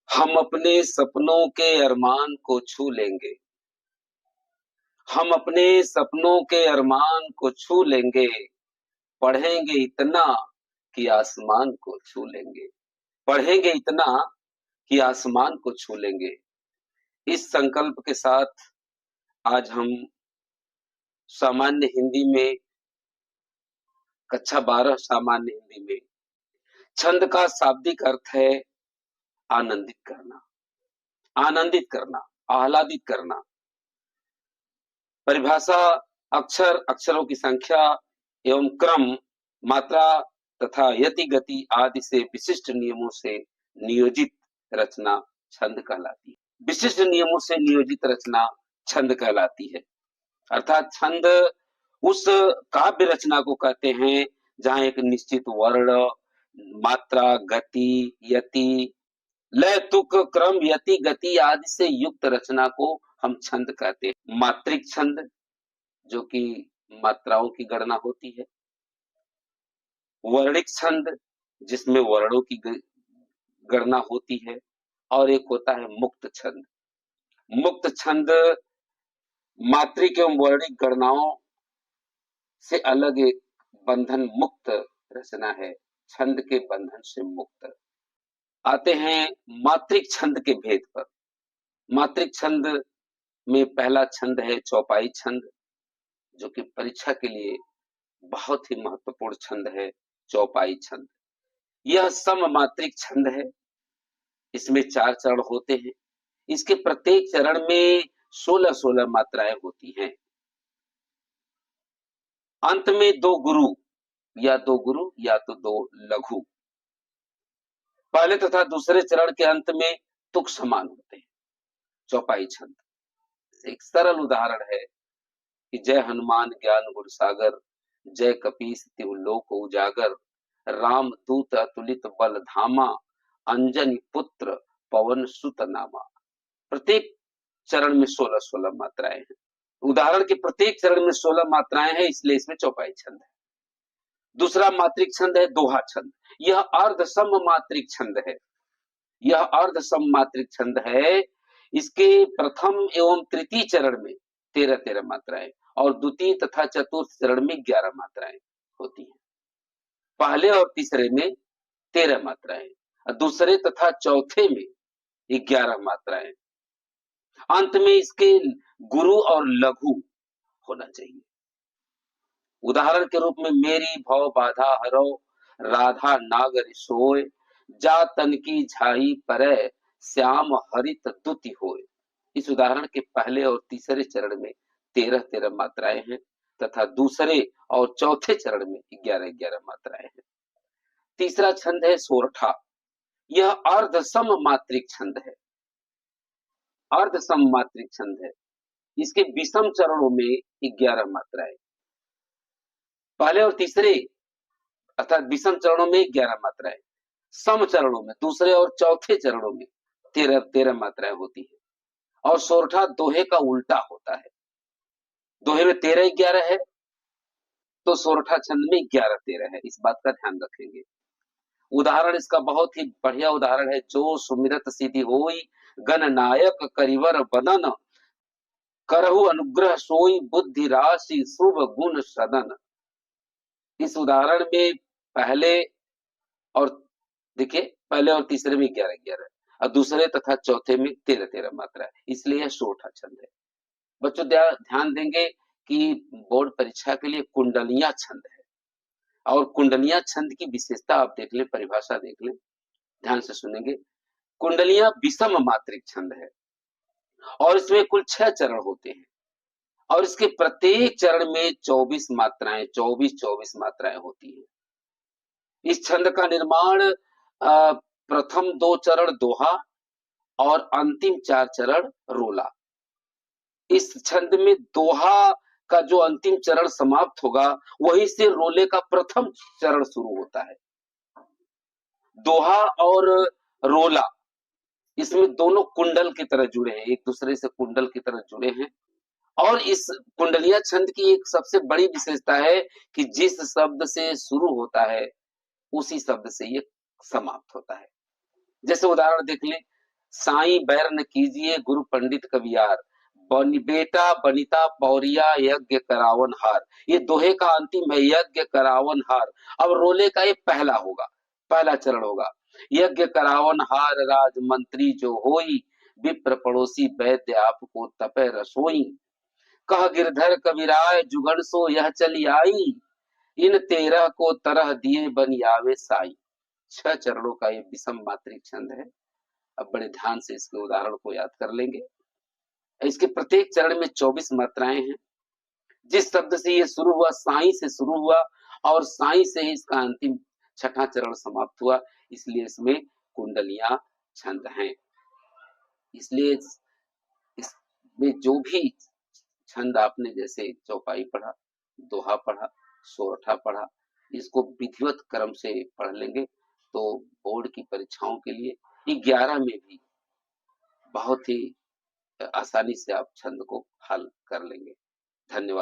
हम अपने सपनों के अरमान को छू लेंगे। हम अपने सपनों के अरमान को छू लेंगे। पढ़ेंगे इतना कि आसमान को छू लेंगे। पढ़ेंगे इतना कि आसमान को छू लेंगे। इस संकल्प के साथ आज हम सामान्य हिंदी में कक्षा 12 सामान्य हिंदी में छंद का शाब्दिक अर्थ है आनंदित करना। आनंदित करना, आह्लादित करना। परिभाषा अक्षर, अक्षरों की संख्या एवं क्रम, मात्रा तथा यति गति आदि से विशिष्ट नियमों से नियोजित रचना छंद कहलाती है। विशिष्ट नियमों से नियोजित रचना छंद कहलाती है। अर्थात छंद उस काव्य रचना को कहते हैं जहां एक निश्चित वर्ण, मात्रा, गति, यति, लय, तुक, क्रम, यति, गति आदि से युक्त रचना को हम छंद कहते हैं। मात्रिक छंद जो कि मात्राओं की गणना होती है, वर्णिक छंद जिसमें वर्णों की गणना होती है, और एक होता है मुक्त छंद। मुक्त छंद मात्रिक एवं वर्णिक गणनाओं से अलग एक बंधन मुक्त रचना है, छंद के बंधन से मुक्त। आते हैं मात्रिक छंद के भेद पर। मात्रिक छंद में पहला छंद है चौपाई छंद, जो कि परीक्षा के लिए बहुत ही महत्वपूर्ण छंद है। चौपाई छंद यह सममात्रिक छंद है। इसमें 4 चरण होते हैं। इसके प्रत्येक चरण में 16-16 मात्राएं होती हैं। अंत में 2 गुरु या तो 2 लघु। पहले तथा दूसरे चरण के अंत में तुक समान होते हैं। चौपाई छंद एक सरल उदाहरण है कि जय हनुमान ज्ञान गुण सागर, जय कपीस तिहु लोक उजागर, राम दूत अतुलित बल धामा, अंजनी पुत्र पवन सुत नामा। प्रत्येक चरण में 16-16 मात्राएं हैं। उदाहरण के प्रत्येक चरण में 16 मात्राएं हैं, इसलिए इसमें चौपाई छंद है। दूसरा मात्रिक छंद है दोहा छंद। यह अर्ध सम मात्रिक छंद है। यह अर्ध सम मात्रिक छंद है। इसके प्रथम एवं तृतीय चरण में 13-13 मात्राएं और द्वितीय तथा चतुर्थ चरण में 11 मात्राएं होती हैं। पहले और तीसरे में 13 मात्राएं और दूसरे तथा चौथे में 11 मात्राएं। अंत में इसके गुरु और लघु होना चाहिए। उदाहरण के रूप में मेरी भव बाधा हरो, राधा नागर सोय, जा तन की झाई परै, श्याम हरित दुति होय। इस उदाहरण के पहले और तीसरे चरण में 13-13 मात्राएं हैं तथा दूसरे और चौथे चरण में 11-11 मात्राएं हैं। तीसरा छंद है सोरठा। यह अर्ध सम मात्रिक छंद है। अर्ध सम मात्रिक छंद है। इसके विषम चरणों में 11 मात्राएं, पहले और तीसरे अर्थात विषम चरणों में 11 मात्राएं, सम चरणों में दूसरे और चौथे चरणों में 13-13 मात्राएं होती है। और सोरठा दोहे का उल्टा होता है। दोहे में 13-11 है तो सोरठा छंद में 11-13 है। इस बात का ध्यान रखेंगे। उदाहरण इसका बहुत ही बढ़िया उदाहरण है, जो सुमिरत सिद्धि होई, गण नायक करिवर बदन, करहु अनुग्रह सोई, बुद्धि राशि शुभ गुण सदन। इस उदाहरण में पहले और देखिए पहले और तीसरे में 11-11 और दूसरे तथा चौथे में 13-13 मात्रा है, इसलिए यह सोरठा छंद है। बच्चों ध्यान देंगे कि बोर्ड परीक्षा के लिए कुंडलियां छंद है, और कुंडलियां छंद की विशेषता आप देख लें, परिभाषा देख लें, ध्यान से सुनेंगे। कुंडलियां विषम मात्रिक छंद है और इसमें कुल 6 चरण होते हैं और इसके प्रत्येक चरण में 24 मात्राएं 24 मात्राएं होती है। इस छंद का निर्माण प्रथम 2 चरण दोहा और अंतिम 4 चरण रोला। इस छंद में दोहा का जो अंतिम चरण समाप्त होगा वहीं से रोले का प्रथम चरण शुरू होता है। दोहा और रोला इसमें दोनों कुंडल की तरह जुड़े हैं, एक दूसरे से कुंडल की तरह जुड़े हैं। और इस कुंडलिया छंद की एक सबसे बड़ी विशेषता है कि जिस शब्द से शुरू होता है उसी शब्द से ये समाप्त होता है। जैसे उदाहरण देख लें, साईं बैर न कीजिए गुरु पंडित कवियार, बेटा बनिता पौरिया यज्ञ करावन हार। ये दोहे का अंतिम है, यज्ञ करावन हार। अब रोले का ये पहला होगा, पहला चरण होगा। यज्ञ करावन हार राज मंत्री जो होई, विप्र पड़ोसी वैद्य आपको तपे रसोई। कह गिरधर कविराय जुगन सो यह चली आई, इन 13 को तरह दिए बन आवे साई। 6 चरणों का ये विषम मात्रिक छंद है। अब बड़े ध्यान से इसके उदाहरण को याद कर लेंगे। इसके प्रत्येक चरण में 24 मात्राएं हैं। जिस शब्द से ये शुरू हुआ, साई से शुरू हुआ, और साई से ही इसका अंतिम छठा चरण समाप्त हुआ, इसलिए इसमें कुंडलियां छंद हैं। इसलिए इसमें जो भी छंद आपने जैसे चौपाई पढ़ा, दोहा पढ़ा, सोरठा पढ़ा, इसको विधिवत क्रम से पढ़ लेंगे तो बोर्ड की परीक्षाओं के लिए 11 में भी बहुत ही आसानी से आप छंद को हल कर लेंगे। धन्यवाद।